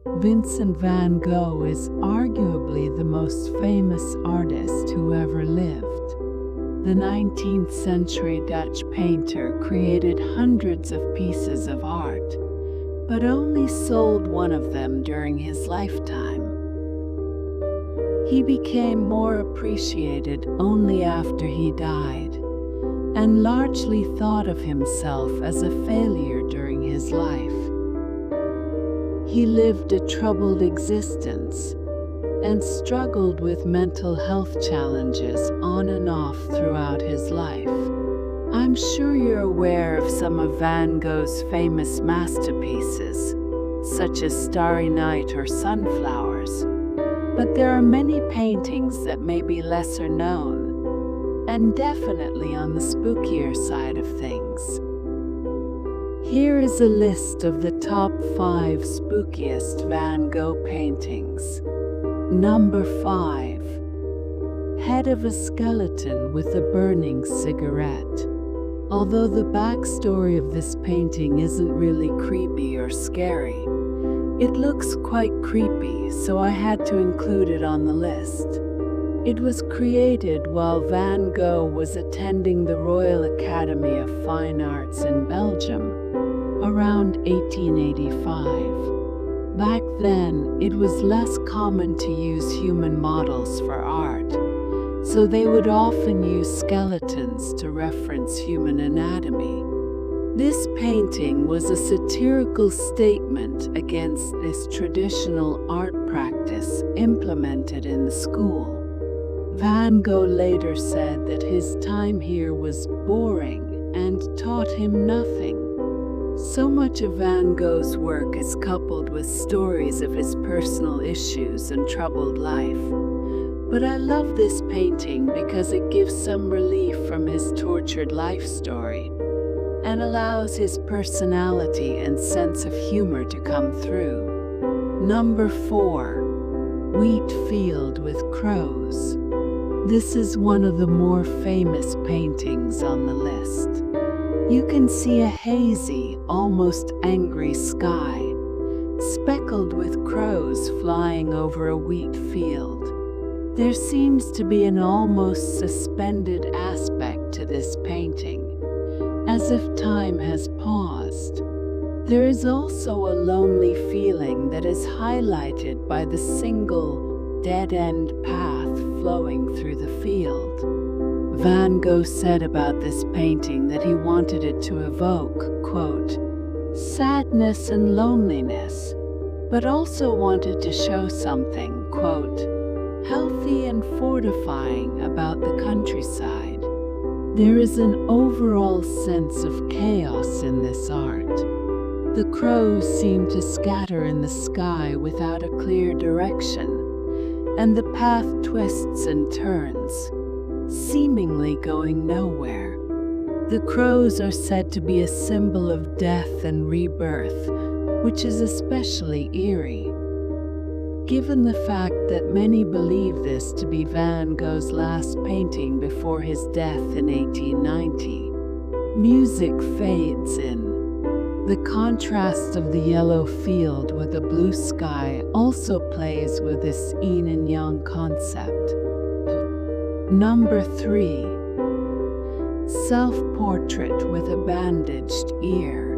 Vincent van Gogh is arguably the most famous artist who ever lived. The 19th century Dutch painter created hundreds of pieces of art, but only sold one of them during his lifetime. He became more appreciated only after he died, and largely thought of himself as a failure during his life. He lived a troubled existence and struggled with mental health challenges on and off throughout his life. I'm sure you're aware of some of Van Gogh's famous masterpieces, such as Starry Night or Sunflowers, but there are many paintings that may be lesser known, and definitely on the spookier side of things. Here is a list of the top 5 spookiest Van Gogh paintings. Number 5. Head of a skeleton with a burning cigarette. Although the backstory of this painting isn't really creepy or scary, it looks quite creepy, so I had to include it on the list. It was created while Van Gogh was attending the Royal Academy of Fine Arts in Belgium around 1885. Back then, it was less common to use human models for art, so they would often use skeletons to reference human anatomy. This painting was a satirical statement against this traditional art practice implemented in the school. Van Gogh later said that his time here was boring and taught him nothing. So much of Van Gogh's work is coupled with stories of his personal issues and troubled life. But I love this painting because it gives some relief from his tortured life story and allows his personality and sense of humor to come through. Number 4. Wheat Field with Crows. This is one of the more famous paintings on the list. You can see a hazy, almost angry sky, speckled with crows flying over a wheat field. There seems to be an almost suspended aspect to this painting, as if time has paused. There is also a lonely feeling that is highlighted by the single, dead-end path flowing through the field. Van Gogh said about this painting that he wanted it to evoke, quote, sadness and loneliness, but also wanted to show something, quote, healthy and fortifying about the countryside. There is an overall sense of chaos in this art. The crows seem to scatter in the sky without a clear direction, and the path twists and turns, seemingly going nowhere. The crows are said to be a symbol of death and rebirth, which is especially eerie. Given the fact that many believe this to be Van Gogh's last painting before his death in 1890, music fades in. The contrast of the yellow field with a blue sky also plays with this yin and yang concept. Number 3. Self-portrait with a bandaged ear.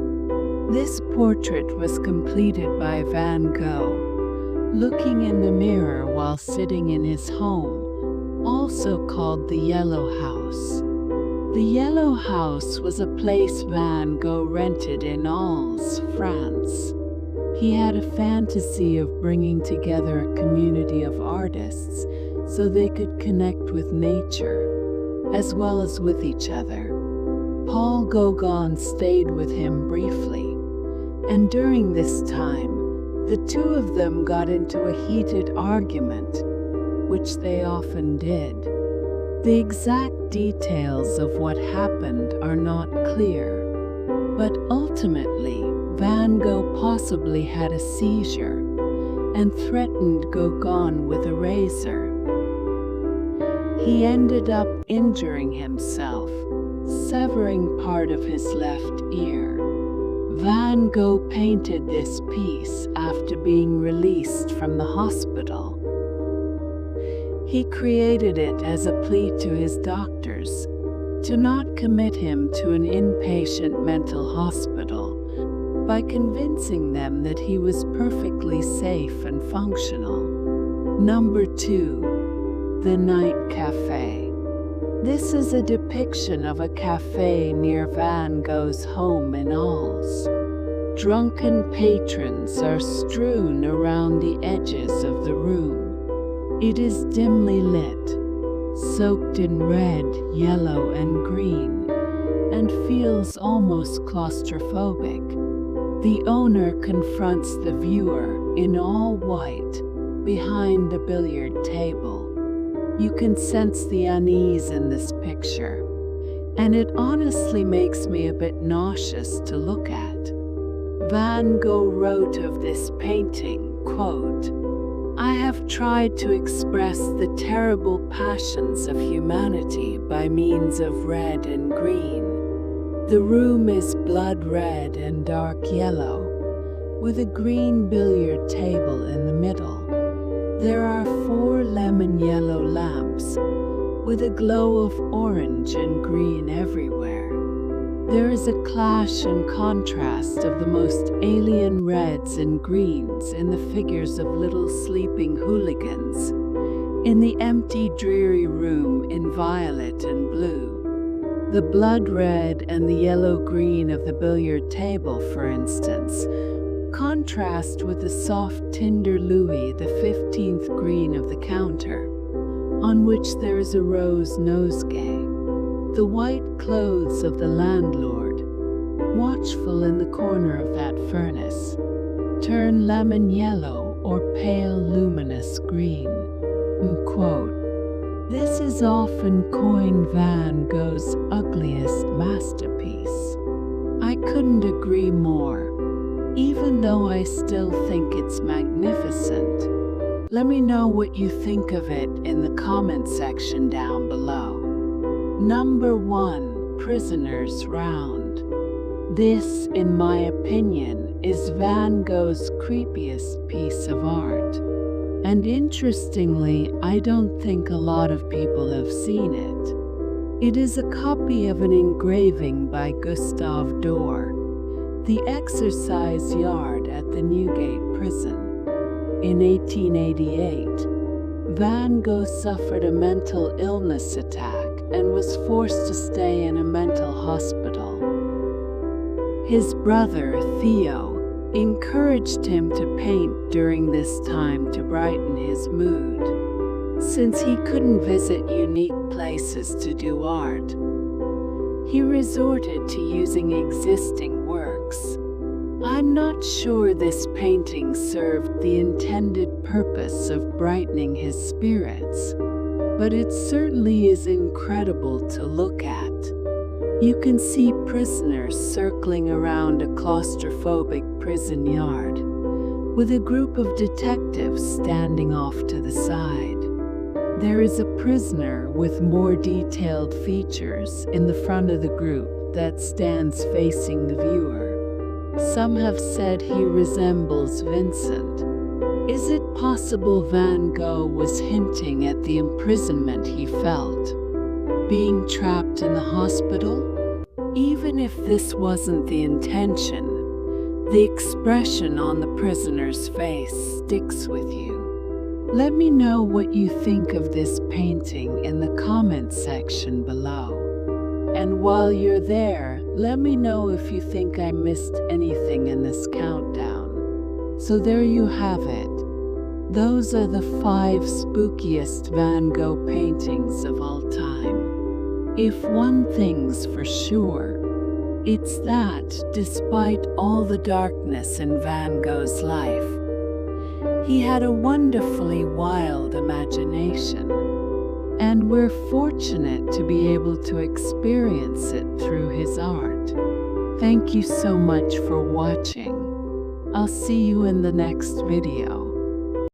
This portrait was completed by Van Gogh, looking in the mirror while sitting in his home, also called the Yellow House. The Yellow House was a place Van Gogh rented in Arles, France. He had a fantasy of bringing together a community of artists so they could connect with nature, as well as with each other. Paul Gauguin stayed with him briefly, and during this time, the two of them got into a heated argument, which they often did. The exact details of what happened are not clear, but ultimately, Van Gogh possibly had a seizure and threatened Gauguin with a razor. He ended up injuring himself, severing part of his left ear. Van Gogh painted this piece after being released from the hospital. He created it as a plea to his doctors to not commit him to an inpatient mental hospital by convincing them that he was perfectly safe and functional. Number 2. The Night Cafe. This is a depiction of a cafe near Van Gogh's home in Arles. Drunken patrons are strewn around the edges of the room. It is dimly lit, soaked in red, yellow, and green, and feels almost claustrophobic. The owner confronts the viewer in all white behind the billiard table. You can sense the unease in this picture, and it honestly makes me a bit nauseous to look at. Van Gogh wrote of this painting, quote, "I have tried to express the terrible passions of humanity by means of red and green. The room is blood red and dark yellow, with a green billiard table in the middle. There are 4 lemon yellow lamps, with a glow of orange and green everywhere. There is a clash and contrast of the most alien reds and greens in the figures of little sleeping hooligans, in the empty dreary room in violet and blue. The blood red and the yellow-green of the billiard table, for instance, contrast with the soft tinder Louis XV green of the counter, on which there is a rose nosegay. The white clothes of the landlord, watchful in the corner of that furnace, turn lemon yellow or pale luminous green." Quote, "This is often coined Van Gogh's ugliest masterpiece. I couldn't agree more, even though I still think it's magnificent." Let me know what you think of it in the comment section down below. Number 1. Prisoner's Round. This, in my opinion, is Van Gogh's creepiest piece of art. And interestingly, I don't think a lot of people have seen it. It is a copy of an engraving by Gustave Doré, The Exercise Yard at the Newgate Prison. In 1888, Van Gogh suffered a mental illness attack and was forced to stay in a mental hospital. His brother, Theo, encouraged him to paint during this time to brighten his mood, since he couldn't visit unique places to do art. He resorted to using existing works. I'm not sure this painting served the intended purpose of brightening his spirits, but it certainly is incredible to look at. You can see prisoners circling around a claustrophobic prison yard, with a group of detectives standing off to the side. There is a prisoner with more detailed features in the front of the group that stands facing the viewer. Some have said he resembles Vincent. Is it possible Van Gogh was hinting at the imprisonment he felt, being trapped in the hospital? Even if this wasn't the intention, the expression on the prisoner's face sticks with you. Let me know what you think of this painting in the comments section below. And while you're there, let me know if you think I missed anything in this countdown. So there you have it. Those are the 5 spookiest Van Gogh paintings of all time. If one thing's for sure, it's that, despite all the darkness in Van Gogh's life, he had a wonderfully wild imagination, and we're fortunate to be able to experience it through his art. Thank you so much for watching. I'll see you in the next video.